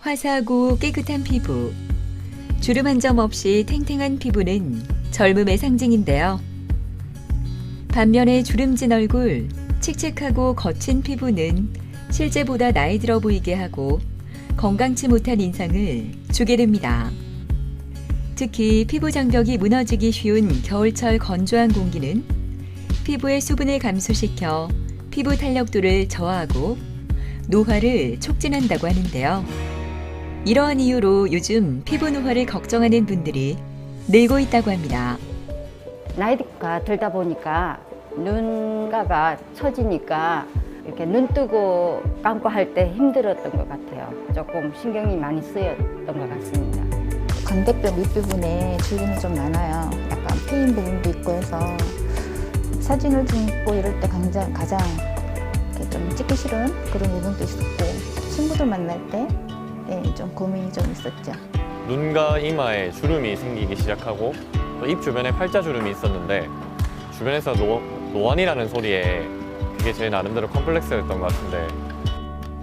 화사하고 깨끗한 피부, 주름 한 점 없이 탱탱한 피부는 젊음의 상징인데요. 반면에 주름진 얼굴, 칙칙하고 거친 피부는 실제보다 나이 들어 보이게 하고 건강치 못한 인상을 주게 됩니다. 특히 피부 장벽이 무너지기 쉬운 겨울철 건조한 공기는 피부의 수분을 감소시켜 피부 탄력도를 저하하고 노화를 촉진한다고 하는데요. 이러한 이유로 요즘 피부 노화를 걱정하는 분들이 늘고 있다고 합니다. 나이가 들다 보니까 눈가가 처지니까 이렇게 눈 뜨고 감고 할 때 힘들었던 것 같아요. 조금 신경이 많이 쓰였던 것 같습니다. 광대뼈 밑부분에 주름이 좀 많아요. 약간 패인 부분도 있고 해서 사진을 찍고 이럴 때 가장 이렇게 좀 찍기 싫은 그런 부분도 있었고, 친구들 만날 때 좀 고민이 좀 있었죠. 눈과 이마에 주름이 생기기 시작하고 또 입 주변에 팔자주름이 있었는데 주변에서 노안이라는 소리에 그게 제 나름대로 컴플렉스였던 것 같은데,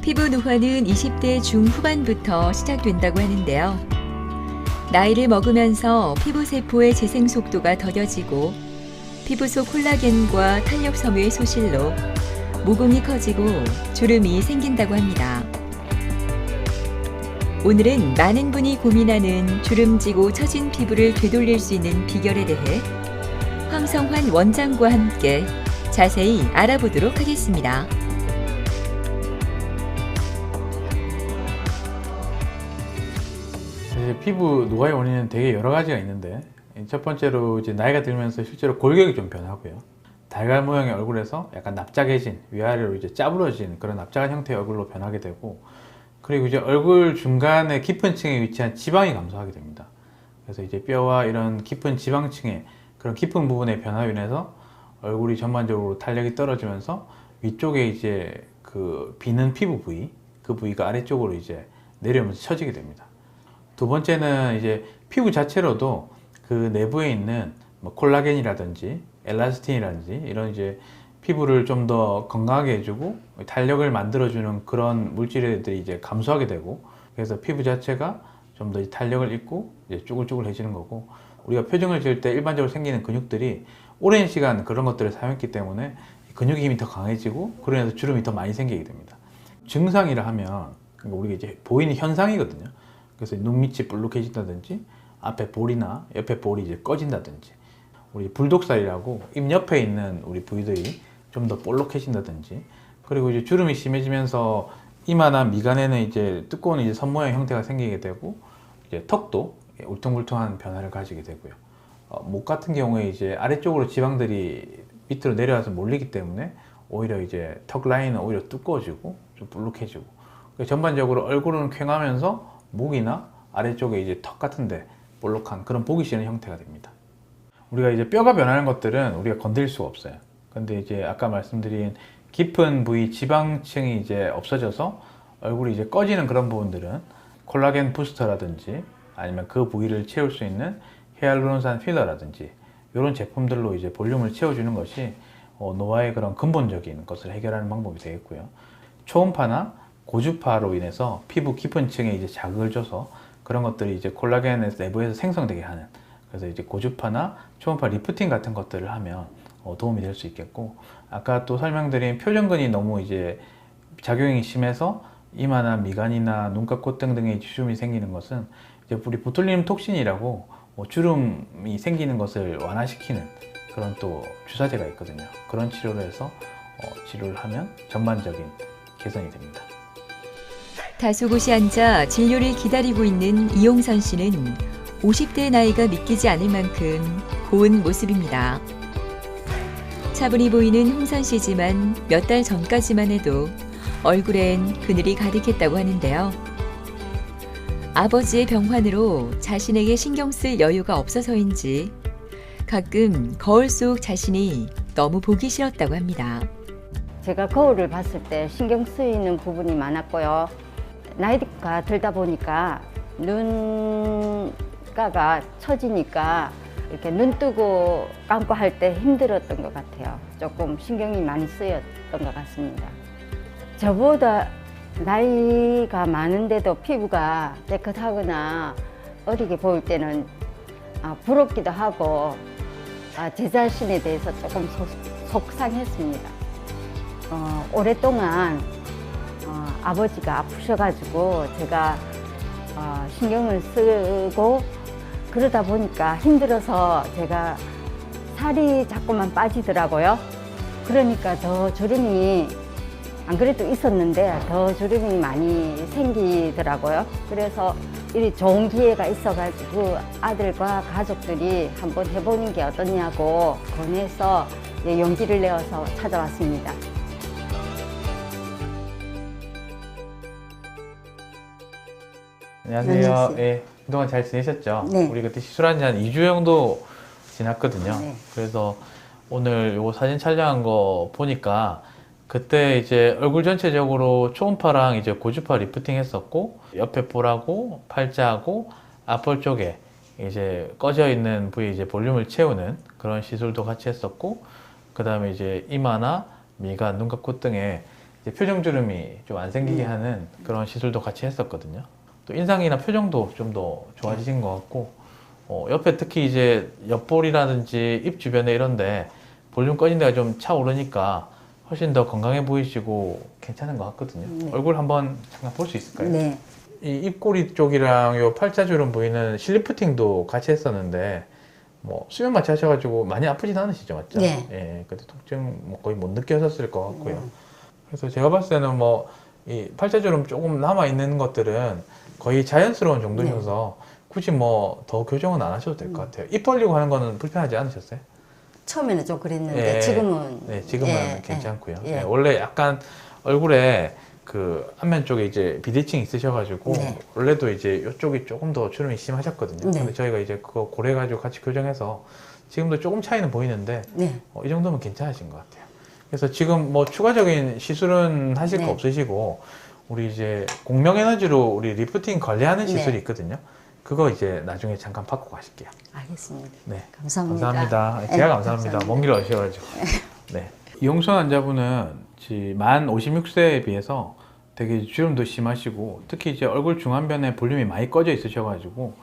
피부 노화는 20대 중후반부터 시작된다고 하는데요. 나이를 먹으면서 피부 세포의 재생 속도가 더뎌지고 피부 속 콜라겐과 탄력 섬유의 소실로 모공이 커지고 주름이 생긴다고 합니다. 오늘은 많은 분이 고민하는 주름지고 처진 피부를 되돌릴 수 있는 비결에 대해 황성환 원장과 함께 자세히 알아보도록 하겠습니다. 피부 노화의 원인은 되게 여러 가지가 있는데, 첫 번째로 이제 나이가 들면서 실제로 골격이 좀 변하고요. 달걀 모양의 얼굴에서 약간 납작해진, 위아래로 이제 짜부러진 그런 납작한 형태의 얼굴로 변하게 되고, 그리고 이제 얼굴 중간에 깊은 층에 위치한 지방이 감소하게 됩니다. 그래서 이제 뼈와 이런 깊은 지방층의 그런 깊은 부분의 변화로 인해서 얼굴이 전반적으로 탄력이 떨어지면서 위쪽에 이제 그 비는 피부 부위, 그 부위가 아래쪽으로 이제 내려오면서 처지게 됩니다. 두 번째는 이제 피부 자체로도 그 내부에 있는 뭐 콜라겐이라든지 엘라스틴이라든지 이런 이제 피부를 좀 더 건강하게 해주고 탄력을 만들어주는 그런 물질들이 이제 감소하게 되고, 그래서 피부 자체가 좀 더 탄력을 잃고 이제 쭈글쭈글해지는 거고, 우리가 표정을 지을 때 일반적으로 생기는 근육들이 오랜 시간 그런 것들을 사용했기 때문에 근육의 힘이 더 강해지고, 그러면서 주름이 더 많이 생기게 됩니다. 증상이라 하면 우리가 이제 보이는 현상이거든요. 그래서 눈 밑이 볼록해진다든지, 앞에 볼이나 옆에 볼이 이제 꺼진다든지, 우리 불독살이라고 입 옆에 있는 우리 부위들이 좀 더 볼록해진다든지, 그리고 이제 주름이 심해지면서 이마나 미간에는 이제 두꺼운 이제 선 모양 형태가 생기게 되고, 이제 턱도 울퉁불퉁한 변화를 가지게 되고요. 목 같은 경우에 이제 아래쪽으로 지방들이 밑으로 내려와서 몰리기 때문에 오히려 이제 턱 라인은 오히려 두꺼워지고 좀 볼록해지고, 전반적으로 얼굴은 퀭하면서 목이나 아래쪽에 이제 턱 같은데 볼록한 그런 보기 싫은 형태가 됩니다. 우리가 이제 뼈가 변하는 것들은 우리가 건드릴 수가 없어요. 근데 이제 아까 말씀드린 깊은 부위 지방층이 이제 없어져서 얼굴이 이제 꺼지는 그런 부분들은 콜라겐 부스터라든지 아니면 그 부위를 채울 수 있는 히알루론산 필러라든지 이런 제품들로 이제 볼륨을 채워주는 것이 노화의 그런 근본적인 것을 해결하는 방법이 되겠고요. 초음파나 고주파로 인해서 피부 깊은 층에 이제 자극을 줘서 그런 것들이 이제 콜라겐의 내부에서 생성되게 하는, 그래서 이제 고주파나 초음파 리프팅 같은 것들을 하면 도움이 될 수 있겠고, 아까 또 설명드린 표정근이 너무 이제 작용이 심해서 이마나 미간이나 눈가, 콧등 등의 주름이 생기는 것은 이제 우리 보툴리눔 톡신이라고 주름이 생기는 것을 완화시키는 그런 또 주사제가 있거든요. 그런 치료를 해서 치료를 하면 전반적인 개선이 됩니다. 다소 곳이 앉아 진료를 기다리고 있는 이용선 씨는 50대의 나이가 믿기지 않을 만큼 고운 모습입니다. 차분히 보이는 홍선 씨지만 몇 달 전까지만 해도 얼굴엔 그늘이 가득했다고 하는데요. 아버지의 병환으로 자신에게 신경 쓸 여유가 없어서인지 가끔 거울 속 자신이 너무 보기 싫었다고 합니다. 제가 거울을 봤을 때 신경 쓰이는 부분이 많았고요. 나이가 들다 보니까 눈가가 처지니까 이렇게 눈 뜨고 감고 할 때 힘들었던 것 같아요. 조금 신경이 많이 쓰였던 것 같습니다. 저보다 나이가 많은데도 피부가 깨끗하거나 어리게 보일 때는 부럽기도 하고 제 자신에 대해서 조금 속상했습니다. 오랫동안 아버지가 아프셔가지고 제가 신경을 쓰고 그러다 보니까 힘들어서 제가 살이 자꾸만 빠지더라고요. 그러니까 더 주름이 안 그래도 있었는데 더 주름이 많이 생기더라고요. 그래서 이 좋은 기회가 있어가지고 아들과 가족들이 한번 해보는 게 어떠냐고 권해서 용기를 내어서 찾아왔습니다. 안녕하세요. 안녕하세요. 예, 그동안 잘 지내셨죠? 네. 우리 그때 시술한 지 한 2주 정도 지났거든요. 네. 그래서 오늘 요거 사진 촬영한 거 보니까 그때 이제 얼굴 전체적으로 초음파랑 이제 고주파 리프팅 했었고 옆에 볼하고 팔자하고 앞볼 쪽에 이제 꺼져 있는 부위 이제 볼륨을 채우는 그런 시술도 같이 했었고 그 다음에 이제 이마나 미간, 눈꺼, 코 등에 이제 표정 주름이 좀 안 생기게 하는 그런 시술도 같이 했었거든요. 또 인상이나 표정도 좀 더 좋아지신 것 같고 옆에 특히 이제 옆볼이라든지 입 주변에 이런데 볼륨 꺼진 데가 좀 차오르니까 훨씬 더 건강해 보이시고 괜찮은 것 같거든요. 네. 얼굴 한번 잠깐 볼 수 있을까요? 네. 이 입꼬리 쪽이랑 요 팔자주름 부위는 실리프팅도 같이 했었는데 뭐 수면 마취 하셔가지고 많이 아프진 않으시죠, 맞죠? 네. 예, 근데 통증 뭐 거의 못 느끼셨을 것 같고요. 그래서 제가 봤을 때는 뭐 이 팔자주름 조금 남아 있는 것들은 거의 자연스러운 정도셔서 굳이 뭐 더 교정은 안 하셔도 될 것 같아요. 입 벌리고 하는 거는 불편하지 않으셨어요? 처음에는 좀 그랬는데 예. 지금은 네, 지금은 예, 괜찮고요. 예. 예, 원래 약간 얼굴에 그 안면 쪽에 이제 비대칭이 있으셔가지고 네. 원래도 이제 이쪽이 조금 더 주름이 심하셨거든요. 네. 근데 저희가 이제 그거 고려해가지고 같이 교정해서 지금도 조금 차이는 보이는데 네. 이 정도면 괜찮으신 것 같아요. 그래서 지금 뭐 추가적인 시술은 하실 거 네. 없으시고 우리 이제 공명 에너지로 우리 리프팅 관리하는 시술이 네. 있거든요. 그거 이제 나중에 잠깐 받고 가실게요. 알겠습니다. 네. 감사합니다. 감사합니다. 네, 제가 감사합니다. 감사합니다. 먼 길 오셔가지고. 네. 이용선 환자분은 만 56세에 비해서 되게 주름도 심하시고 특히 이제 얼굴 중안변에 볼륨이 많이 꺼져 있으셔가지고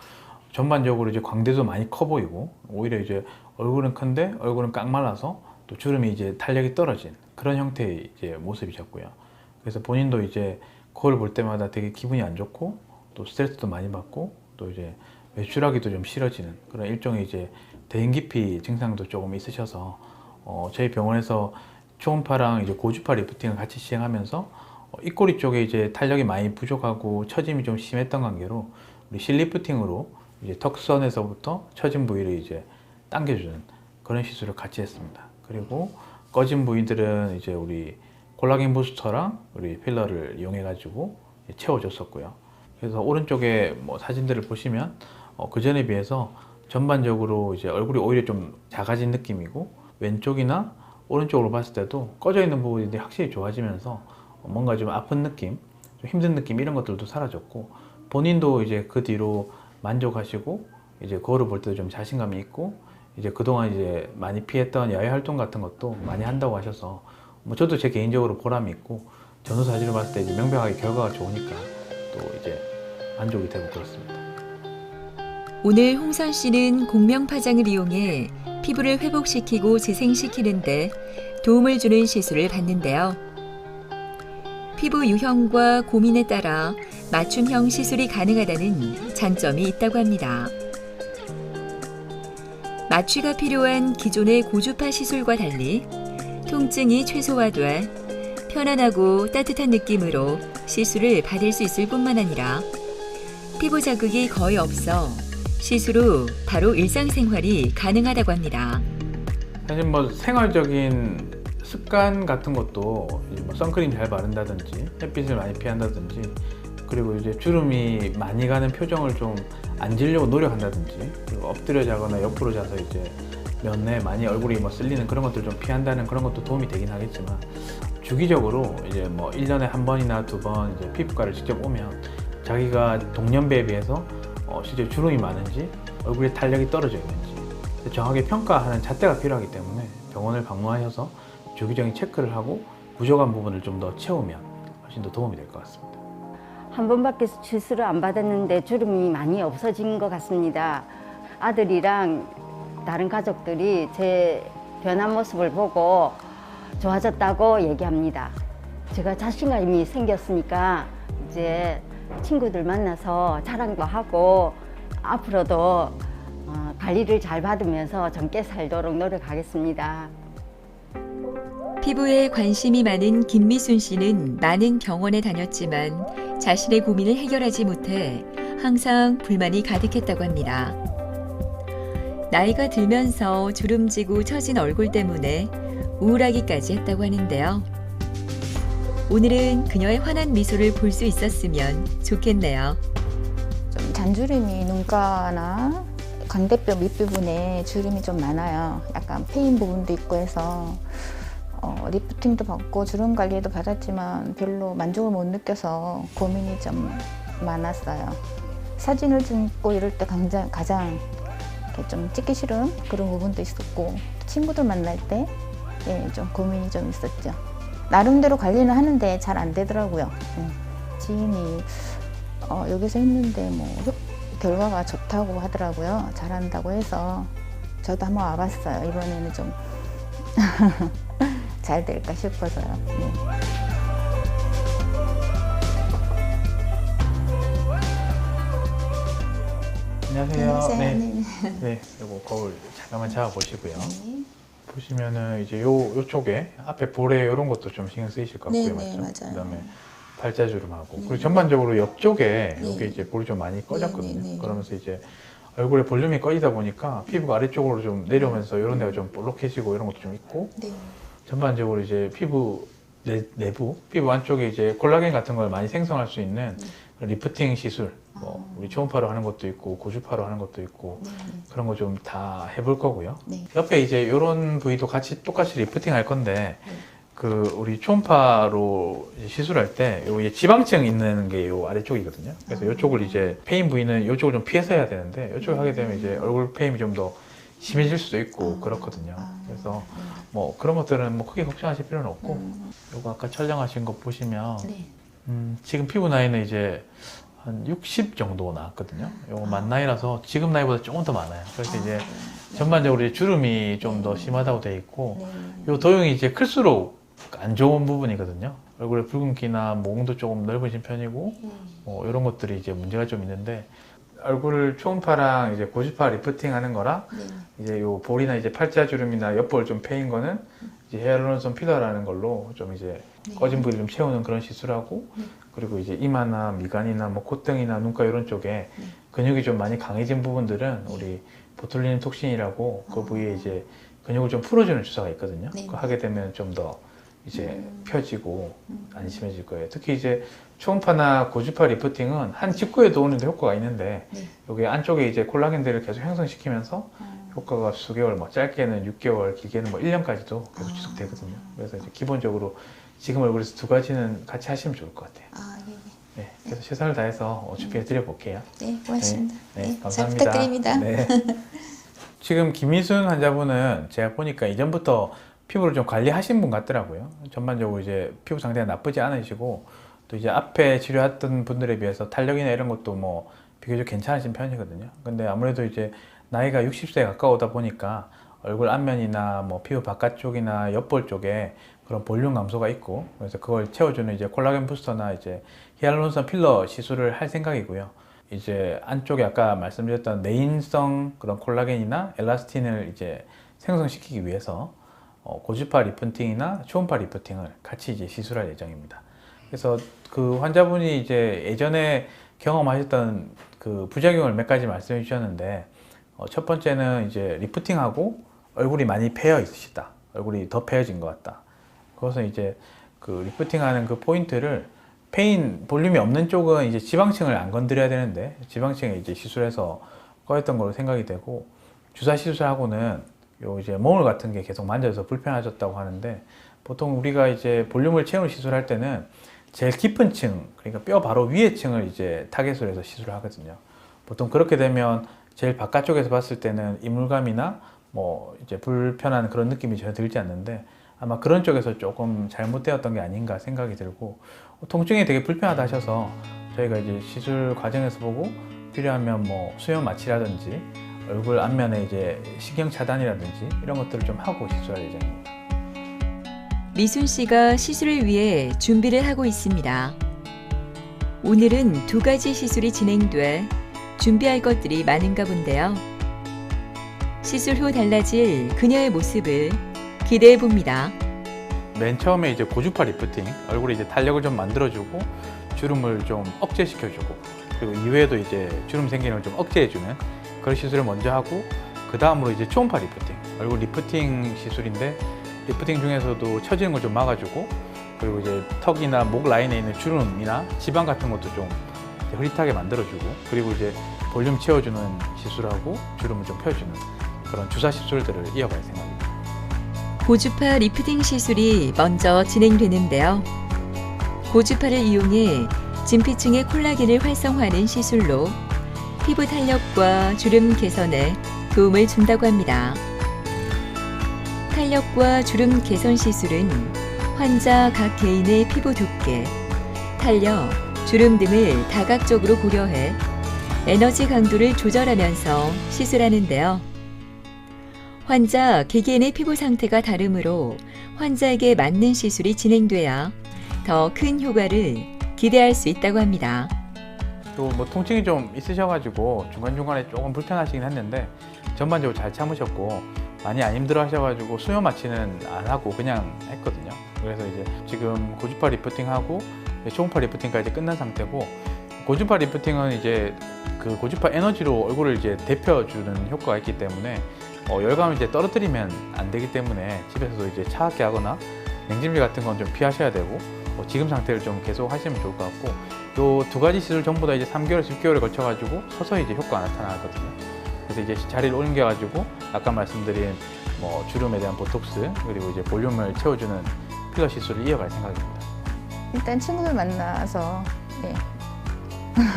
전반적으로 이제 광대도 많이 커 보이고 오히려 이제 얼굴은 큰데 얼굴은 깡 말라서 또 주름이 이제 탄력이 떨어진 그런 형태의 이제 모습이셨고요. 그래서 본인도 이제 거울 볼 때마다 되게 기분이 안 좋고 또 스트레스도 많이 받고 또 이제 외출하기도 좀 싫어지는 그런 일종의 이제 대인기피 증상도 조금 있으셔서 저희 병원에서 초음파랑 이제 고주파 리프팅을 같이 시행하면서 입꼬리 쪽에 이제 탄력이 많이 부족하고 처짐이 좀 심했던 관계로 우리 실리프팅으로 이제 턱선에서부터 처진 부위를 이제 당겨주는 그런 시술을 같이 했습니다. 그리고 꺼진 부위들은 이제 우리 콜라겐 부스터랑 우리 필러를 이용해 가지고 채워줬었고요. 그래서 오른쪽에 뭐 사진들을 보시면 그 전에 비해서 전반적으로 이제 얼굴이 오히려 좀 작아진 느낌이고 왼쪽이나 오른쪽으로 봤을 때도 꺼져 있는 부분들이 확실히 좋아지면서 뭔가 좀 아픈 느낌, 좀 힘든 느낌 이런 것들도 사라졌고 본인도 이제 그 뒤로 만족하시고 이제 거울을 볼 때도 좀 자신감이 있고 이제 그동안 이제 많이 피했던 야외 활동 같은 것도 많이 한다고 하셔서 뭐 저도 제 개인적으로 보람이 있고 전후 사진을 봤을 때 이제 명백하게 결과가 좋으니까 또 이제 만족이 되고 그렇습니다. 오늘 홍선 씨는 공명 파장을 이용해 피부를 회복시키고 재생시키는데 도움을 주는 시술을 받는데요. 피부 유형과 고민에 따라 맞춤형 시술이 가능하다는 장점이 있다고 합니다. 마취가 필요한 기존의 고주파 시술과 달리 통증이 최소화돼 편안하고 따뜻한 느낌으로 시술을 받을 수 있을 뿐만 아니라 피부 자극이 거의 없어 시술 후 바로 일상생활이 가능하다고 합니다. 사실 뭐 생활적인 습관 같은 것도 이제 뭐 선크림 잘 바른다든지 햇빛을 많이 피한다든지 그리고 이제 주름이 많이 가는 표정을 좀 안 지려고 노력한다든지 그리고 엎드려 자거나 옆으로 자서 이제 면에 많이 얼굴이 뭐 쓸리는 그런 것들 좀 피한다는 그런 것도 도움이 되긴 하겠지만 주기적으로 이제 뭐 1년에 한 번이나 두 번 이제 피부과를 직접 오면 자기가 동년배에 비해서 실제 주름이 많은지 얼굴에 탄력이 떨어져 있는지 정확하게 평가하는 잣대가 필요하기 때문에 병원을 방문하셔서 주기적인 체크를 하고 부족한 부분을 좀 더 채우면 훨씬 더 도움이 될 것 같습니다. 한 번밖에 시술을 안 받았는데 주름이 많이 없어진 것 같습니다. 아들이랑 다른 가족들이 제 변한 모습을 보고 좋아졌다고 얘기합니다. 제가 자신감이 생겼으니까 이제 친구들 만나서 자랑도 하고 앞으로도 관리를 잘 받으면서 젊게 살도록 노력하겠습니다. 피부에 관심이 많은 김미순 씨는 많은 병원에 다녔지만 자신의 고민을 해결하지 못해 항상 불만이 가득했다고 합니다. 나이가 들면서 주름지고 처진 얼굴 때문에 우울하기까지 했다고 하는데요. 오늘은 그녀의 환한 미소를 볼 수 있었으면 좋겠네요. 좀 잔주름이 눈가나 광대뼈 밑부분에 주름이 좀 많아요. 약간 패인 부분도 있고 해서 리프팅도 받고 주름 관리도 받았지만 별로 만족을 못 느껴서 고민이 좀 많았어요. 사진을 찍고 이럴 때 가장 이렇게 좀 찍기 싫은 그런 부분도 있었고 친구들 만날 때 좀 고민이 좀 있었죠. 나름대로 관리는 하는데 잘 안 되더라고요. 지인이 여기서 했는데 뭐 결과가 좋다고 하더라고요. 잘한다고 해서 저도 한번 와봤어요. 이번에는 좀 잘 될까 싶어서요. 네. 안녕하세요. 네. 네. 네, 요거 거울 잠깐만 잡아보시고요. 보시면은 이제 요쪽에 앞에 볼에 이런 것도 좀 신경 쓰이실 것 같고요. 네, 맞죠? 맞아요. 그다음에 팔자주름하고 그리고 전반적으로 옆쪽에 네. 여기 이제 볼이 좀 많이 꺼졌거든요. 네. 그러면서 이제 얼굴에 볼륨이 꺼지다 보니까 피부가 아래쪽으로 좀 내려오면서 이런 데가 좀 볼록해지고 이런 것도 좀 있고 네. 전반적으로 이제 피부 내부, 피부 안쪽에 이제 콜라겐 같은 걸 많이 생성할 수 있는 리프팅 시술, 뭐 우리 초음파로 하는 것도 있고 고주파로 하는 것도 있고 그런 거 좀 다 해볼 거고요. 네. 옆에 이제 이런 부위도 같이 똑같이 리프팅 할 건데 그 우리 초음파로 이제 시술할 때 요 지방층 있는 게 요 아래쪽이거든요. 그래서 이쪽을 이제 페인 부위는 이쪽을 좀 피해서 해야 되는데 이쪽을 하게 되면 이제 얼굴 페인이 좀 더 심해질 수도 있고 그렇거든요. 그래서 뭐 그런 것들은 뭐 크게 걱정하실 필요는 없고 요거 아까 촬영하신 거 보시면 네. 지금 피부 나이는 이제 한 60 정도 나왔거든요. 요거 만 나이라서 지금 나이보다 조금 더 많아요. 그래서 이제 전반적으로 이제 주름이 좀 더 심하다고 돼 있고 요 도형이 이제 클수록 안 좋은 부분이거든요. 얼굴에 붉은기나 모공도 조금 넓으신 편이고 뭐 이런 것들이 이제 문제가 좀 있는데 얼굴 초음파랑 이제 고주파 리프팅 하는 거랑 이제 요 볼이나 이제 팔자주름이나 옆볼 좀 패인 거는 이제 히알루론산 필러라는 걸로 좀 이제 꺼진 부위를 좀 채우는 그런 시술하고 그리고 이제 이마나 미간이나 뭐 콧등이나 눈가 이런 쪽에 근육이 좀 많이 강해진 부분들은 우리 보툴리눔 톡신이라고 그 부위에 이제 근육을 좀 풀어주는 주사가 있거든요. 그거 하게 되면 좀 더 이제 펴지고 안 심해질 거예요. 특히 이제 초음파나 고주파 리프팅은 한 직구에도 오는 데 효과가 있는데 여기 안쪽에 이제 콜라겐들을 계속 형성시키면서 효과가 수개월, 뭐 짧게는 6개월, 길게는 뭐 1년까지도 계속 지속되거든요. 그래서 이제 기본적으로 지금 얼굴에서 두 가지는 같이 하시면 좋을 것 같아요. 아, 네. 네, 그래서 최선을 다해서 준비해 드려 볼게요. 네, 고맙습니다. 네, 네, 잘 감사합니다. 부탁드립니다. 네. 지금 김미순 환자분은 제가 보니까 이전부터 피부를 좀 관리하신 분 같더라고요. 전반적으로 이제 피부 상태가 나쁘지 않으시고 또 이제 앞에 치료했던 분들에 비해서 탄력이나 이런 것도 뭐 비교적 괜찮으신 편이거든요. 근데 아무래도 이제 나이가 60세에 가까우다 보니까 얼굴 앞면이나 뭐 피부 바깥쪽이나 옆볼 쪽에 그런 볼륨 감소가 있고 그래서 그걸 채워주는 이제 콜라겐 부스터나 이제 히알루론산 필러 시술을 할 생각이고요. 이제 안쪽에 아까 말씀드렸던 내인성 그런 콜라겐이나 엘라스틴을 이제 생성시키기 위해서 고주파 리프팅이나 초음파 리프팅을 같이 이제 시술할 예정입니다. 그래서 그 환자분이 이제 예전에 경험하셨던 그 부작용을 몇 가지 말씀해 주셨는데 첫 번째는 이제 리프팅하고 얼굴이 많이 패여 있으시다. 얼굴이 더 패여진 것 같다. 그것은 이제 그 리프팅하는 그 포인트를 페인 볼륨이 없는 쪽은 이제 지방층을 안 건드려야 되는데 지방층에 이제 시술해서 꺼였던 걸로 생각이 되고 주사 시술하고는 요 이제 몽울 같은 게 계속 만져서 불편하셨다고 하는데 보통 우리가 이제 볼륨을 채우는 시술할 때는 제일 깊은 층 그러니까 뼈 바로 위에 층을 이제 타겟으로 해서 시술을 하거든요. 보통 그렇게 되면 제일 바깥쪽에서 봤을 때는 이물감이나 뭐 이제 불편한 그런 느낌이 전혀 들지 않는데 아마 그런 쪽에서 조금 잘못되었던 게 아닌가 생각이 들고 통증이 되게 불편하다 하셔서 저희가 이제 시술 과정에서 보고 필요하면 뭐 수면 마취라든지 얼굴 앞면에 이제 신경 차단이라든지 이런 것들을 좀 하고 시술할 예정입니다. 미순 씨가 시술을 위해 준비를 하고 있습니다. 오늘은 2가지 시술이 진행돼 준비할 것들이 많은가 본데요. 시술 후 달라질 그녀의 모습을 기대해 봅니다. 맨 처음에 이제 고주파 리프팅, 얼굴에 이제 탄력을 좀 만들어주고 주름을 좀 억제시켜주고 그리고 이외에도 이제 주름 생기는 걸 좀 억제해주는 그런 시술을 먼저 하고 그 다음으로 이제 초음파 리프팅, 얼굴 리프팅 시술인데 리프팅 중에서도 처지는 걸 좀 막아주고 그리고 이제 턱이나 목 라인에 있는 주름이나 지방 같은 것도 좀 흐릿하게 만들어주고 그리고 이제 볼륨 채워주는 시술하고 주름을 좀 펴주는 그런 주사 시술들을 이어갈 생각입니다. 고주파 리프팅 시술이 먼저 진행되는데요. 고주파를 이용해 진피층의 콜라겐을 활성화하는 시술로 피부 탄력과 주름 개선에 도움을 준다고 합니다. 탄력과 주름 개선 시술은 환자 각 개인의 피부 두께, 탄력, 주름 등을 다각적으로 고려해 에너지 강도를 조절하면서 시술하는데요. 환자 개개인의 피부 상태가 다르므로 환자에게 맞는 시술이 진행돼야 더 큰 효과를 기대할 수 있다고 합니다. 또 뭐 통증이 좀 있으셔가지고 중간중간에 조금 불편하시긴 했는데 전반적으로 잘 참으셨고 많이 안 힘들어 하셔가지고 수면 마취는 안 하고 그냥 했거든요. 그래서 이제 지금 고주파 리프팅하고 초음파 리프팅까지 끝난 상태고 고주파 리프팅은 이제 그 고주파 에너지로 얼굴을 이제 데펴주는 효과가 있기 때문에 열감을 이제 떨어뜨리면 안 되기 때문에 집에서도 이제 차갑게 하거나 냉찜질 같은 건 좀 피하셔야 되고 지금 상태를 좀 계속 하시면 좋을 것 같고 요 2가지 시술 전부 다 이제 3개월에서 6개월에 걸쳐가지고 서서히 이제 효과가 나타나거든요. 그래서 이제 자리를 옮겨가지고 아까 말씀드린 뭐 주름에 대한 보톡스 그리고 이제 볼륨을 채워주는 필러 시술을 이어갈 생각입니다. 일단 친구들 만나서 예.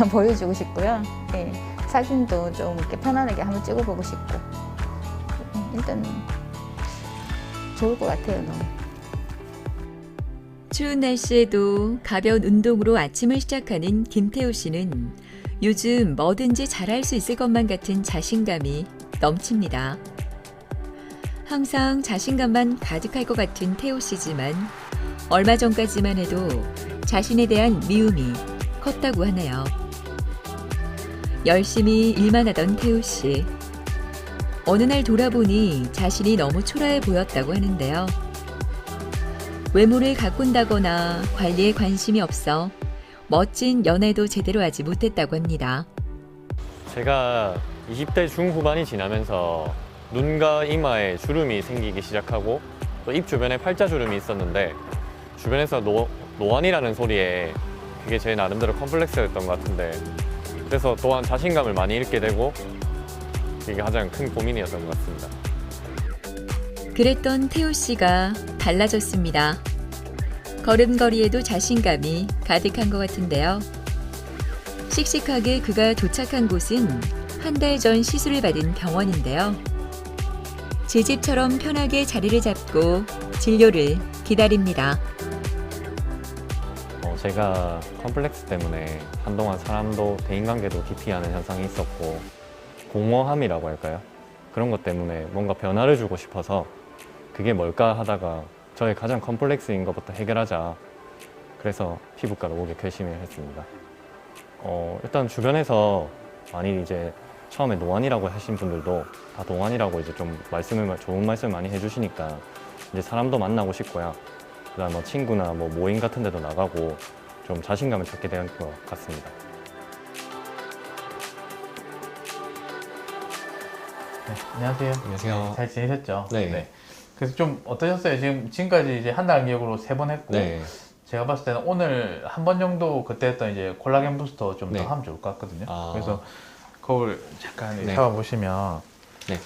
보여주고 싶고요. 예. 사진도 좀 이렇게 편안하게 한번 찍어보고 싶고 일단 좋을 것 같아요. 너무. 추운 날씨에도 가벼운 운동으로 아침을 시작하는 김태우 씨는 요즘 뭐든지 잘할 수 있을 것만 같은 자신감이 넘칩니다. 항상 자신감만 가득할 것 같은 태우 씨지만 얼마 전까지만 해도 자신에 대한 미움이 컸다고 하네요. 열심히 일만 하던 태우 씨. 어느 날 돌아보니 자신이 너무 초라해 보였다고 하는데요. 외모를 가꾼다거나 관리에 관심이 없어 멋진 연애도 제대로 하지 못했다고 합니다. 제가 20대 중후반이 지나면서 눈과 이마에 주름이 생기기 시작하고 또 입 주변에 팔자주름이 있었는데 주변에서 노안이라는 소리에 그게 제 나름대로 컴플렉스였던 것 같은데 그래서 또한 자신감을 많이 잃게 되고 이게 가장 큰 고민이었던 것 같습니다. 그랬던 태우 씨가 달라졌습니다. 걸음걸이에도 자신감이 가득한 것 같은데요. 씩씩하게 그가 도착한 곳은 한 달 전 시술을 받은 병원인데요. 제 집처럼 편하게 자리를 잡고 진료를 기다립니다. 제가 컴플렉스 때문에 한동안 사람도 대인관계도 기피하는 현상이 있었고 공허함이라고 할까요? 그런 것 때문에 뭔가 변화를 주고 싶어서 그게 뭘까 하다가 저의 가장 컴플렉스인 것부터 해결하자. 그래서 피부과로 오게 결심을 했습니다. 일단 주변에서 많이 이제 처음에 노안이라고 하신 분들도 다 노안이라고 이제 좀 좋은 말씀 많이 해주시니까 이제 사람도 만나고 싶고요. 그다음 뭐 친구나 뭐 모임 같은 데도 나가고 좀 자신감을 찾게 된 것 같습니다. 네, 안녕하세요. 안녕하세요. 잘 지내셨죠? 네. 그래서 좀 어떠셨어요? 지금까지 이제 한 달 기억으로 3번 했고 네. 제가 봤을 때는 오늘 한 번 정도 그때 했던 이제 콜라겐 부스터 좀 더 네. 하면 좋을 것 같거든요. 아. 그래서 거울 잠깐 네. 잡아보시면 네.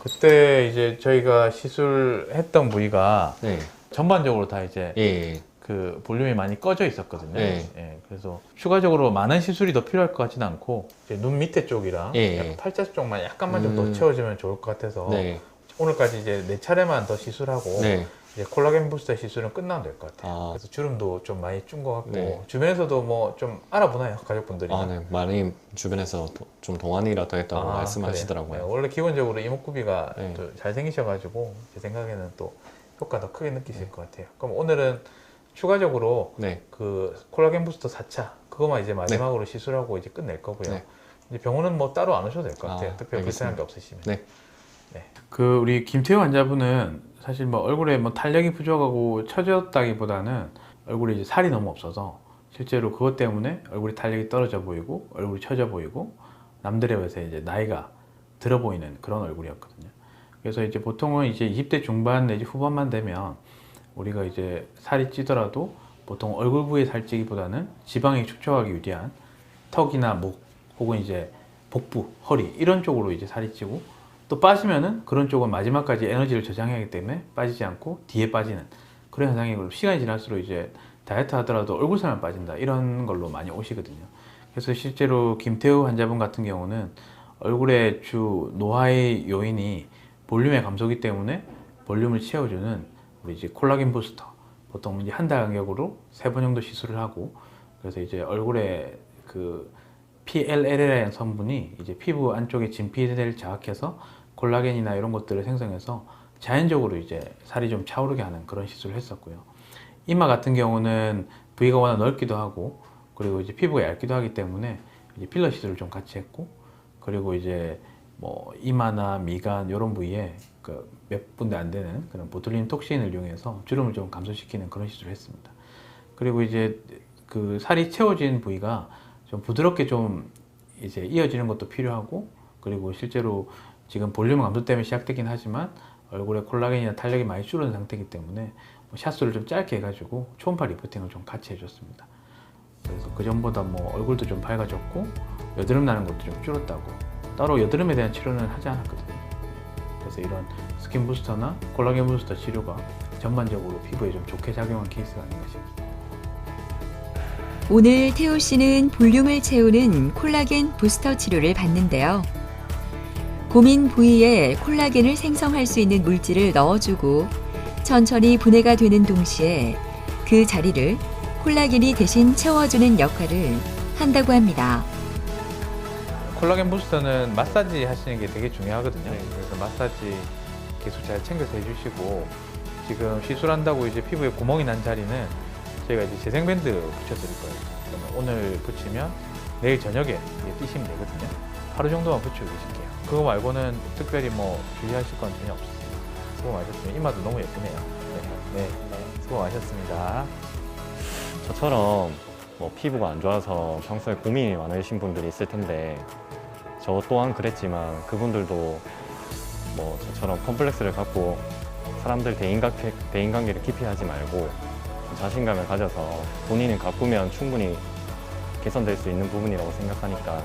그때 이제 저희가 시술했던 부위가 네. 전반적으로 다 이제 예. 그 볼륨이 많이 꺼져 있었거든요. 네. 예, 그래서 추가적으로 많은 시술이 더 필요할 것 같지는 않고 이제 눈 밑에 쪽이랑 예. 약간 팔자 쪽만 약간만 좀 더 채워주면 좋을 것 같아서 네. 오늘까지 이제 4차례만 더 시술하고 네. 이제 콜라겐 부스터 시술은 끝나면 될 것 같아요. 아. 그래서 주름도 좀 많이 준 것 같고 네. 주변에서도 뭐 좀 알아보나요, 가족분들이? 네. 많이 주변에서 좀 동안이라도 했다고 아, 말씀하시더라고요. 그래요? 네, 원래 기본적으로 이목구비가 네. 또 잘생기셔가지고 제 생각에는 또 효과 더 크게 느끼실 것 같아요. 그럼 오늘은 추가적으로 네. 그 콜라겐 부스터 4차 그거만 이제 마지막으로 시술하고 이제 끝낼 거고요. 네. 이제 병원은 뭐 따로 안 오셔도 될 것 같아요. 특별히 알겠습니다. 불편한 게 없으시면. 네. 그 우리 김태우 환자분은 사실 뭐 얼굴에 뭐 탄력이 부족하고 처졌다기보다는 얼굴에 이제 살이 너무 없어서 실제로 그것 때문에 얼굴에 탄력이 떨어져 보이고 얼굴이 처져 보이고 남들에 비해서 이제 나이가 들어 보이는 그런 얼굴이었거든요. 그래서 이제 보통은 이제 20대 중반 내지 후반만 되면 우리가 이제 살이 찌더라도 보통 얼굴 부위의 살찌기보다는 지방이 축적하기 유리한 턱이나 목 혹은 이제 복부, 허리 이런 쪽으로 이제 살이 찌고 또 빠지면은 그런 쪽은 마지막까지 에너지를 저장해야 하기 때문에 빠지지 않고 뒤에 빠지는 그런 현상이고 시간이 지날수록 이제 다이어트 하더라도 얼굴살만 빠진다 이런 걸로 많이 오시거든요. 그래서 실제로 김태우 환자분 같은 경우는 얼굴의 주 노화의 요인이 볼륨의 감소기 때문에 볼륨을 채워주는 우리 이제 콜라겐 부스터 보통 이제 한 달 간격으로 3번 정도 시술을 하고 그래서 이제 얼굴에 그 PLL이라는 성분이 이제 피부 안쪽에 진피대를 자극해서 콜라겐이나 이런 것들을 생성해서 자연적으로 이제 살이 좀 차오르게 하는 그런 시술을 했었고요. 이마 같은 경우는 부위가 워낙 넓기도 하고 그리고 이제 피부가 얇기도 하기 때문에 이제 필러 시술을 좀 같이 했고 그리고 이제 뭐 이마나 미간 이런 부위에 그 몇 군데 안 되는 그런 보툴린 톡신을 이용해서 주름을 좀 감소시키는 그런 시술을 했습니다. 그리고 이제 그 살이 채워진 부위가 좀 부드럽게 좀 이제 이어지는 것도 필요하고 그리고 실제로 지금 볼륨 감소 때문에 시작되긴 하지만 얼굴에 콜라겐이나 탄력이 많이 줄어든 상태이기 때문에 샷수를 좀 짧게 해가지고 초음파 리프팅을 좀 같이 해줬습니다. 그래서 그 전보다 뭐 얼굴도 좀 밝아졌고 여드름 나는 것도 좀 줄었다고 따로 여드름에 대한 치료는 하지 않았거든요. 그래서 이런 스킨 부스터나 콜라겐 부스터 치료가 전반적으로 피부에 좀 좋게 작용한 케이스가 아닌가 싶습니다. 오늘 태우 씨는 볼륨을 채우는 콜라겐 부스터 치료를 받는데요. 고민 부위에 콜라겐을 생성할 수 있는 물질을 넣어주고 천천히 분해가 되는 동시에 그 자리를 콜라겐이 대신 채워주는 역할을 한다고 합니다. 콜라겐 부스터는 마사지 하시는 게 되게 중요하거든요. 그래서 마사지 계속 잘 챙겨서 해주시고 지금 시술한다고 이제 피부에 구멍이 난 자리는 저희가 이제 재생밴드 붙여드릴 거예요. 그러면 오늘 붙이면 내일 저녁에 이제 띄시면 되거든요. 하루 정도만 붙이고 계실게요. 그거 말고는 특별히 뭐 주의하실 건 전혀 없습니다. 수고 많으셨습니다. 이마도 너무 예쁘네요. 네, 수고 많으셨습니다. 저처럼 뭐 피부가 안 좋아서 평소에 고민이 많으신 분들이 있을 텐데 저 또한 그랬지만 그분들도 뭐 저처럼 컴플렉스를 갖고 사람들 대인관계를 깊이 하지 말고 자신감을 가져서 본인을 가꾸면 충분히 개선될 수 있는 부분이라고 생각하니까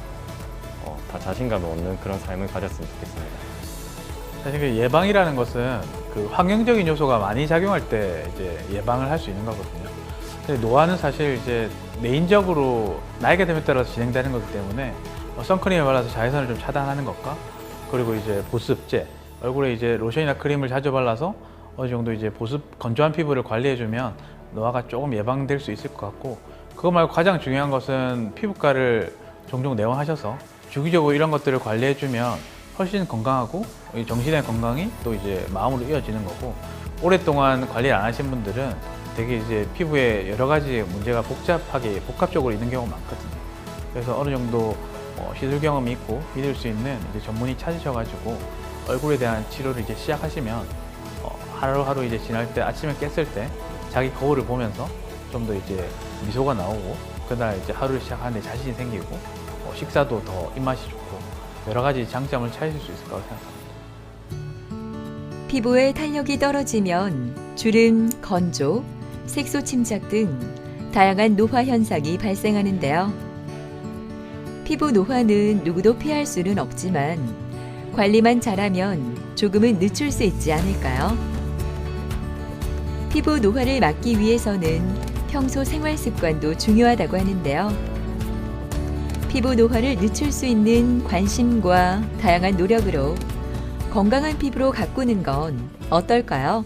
다 자신감을 얻는 그런 삶을 가졌으면 좋겠습니다. 사실 그 예방이라는 것은 그 환경적인 요소가 많이 작용할 때 이제 예방을 할 수 있는 거거든요. 근데 노화는 사실 이제 내인적으로 나이가 됨에 따라서 진행되는 거기 때문에 선크림을 발라서 자외선을 좀 차단하는 것과 그리고 이제 보습제 얼굴에 이제 로션이나 크림을 자주 발라서 어느 정도 이제 보습 건조한 피부를 관리해주면 노화가 조금 예방될 수 있을 것 같고 그거 말고 가장 중요한 것은 피부과를 종종 내원하셔서 주기적으로 이런 것들을 관리해주면 훨씬 건강하고 정신의 건강이 또 이제 마음으로 이어지는 거고 오랫동안 관리를 안 하신 분들은 되게 이제 피부에 여러 가지 문제가 복합적으로 있는 경우가 많거든요. 그래서 어느 정도 시술 경험이 있고 믿을 수 있는 이제 전문의 찾으셔가지고 얼굴에 대한 치료를 이제 시작하시면 하루하루 이제 지날 때 아침에 깼을 때 자기 거울을 보면서 좀 더 이제 미소가 나오고 그날 이제 하루를 시작하는데 자신이 생기고 식사도 더 입맛이 좋고 여러 가지 장점을 찾으실 수 있을 거라고 생각합니다. 피부의 탄력이 떨어지면 주름, 건조, 색소 침착 등 다양한 노화 현상이 발생하는데요. 피부 노화는 누구도 피할 수는 없지만 관리만 잘하면 조금은 늦출 수 있지 않을까요? 피부 노화를 막기 위해서는 평소 생활 습관도 중요하다고 하는데요. 피부 노화를 늦출 수 있는 관심과 다양한 노력으로 건강한 피부로 가꾸는 건 어떨까요?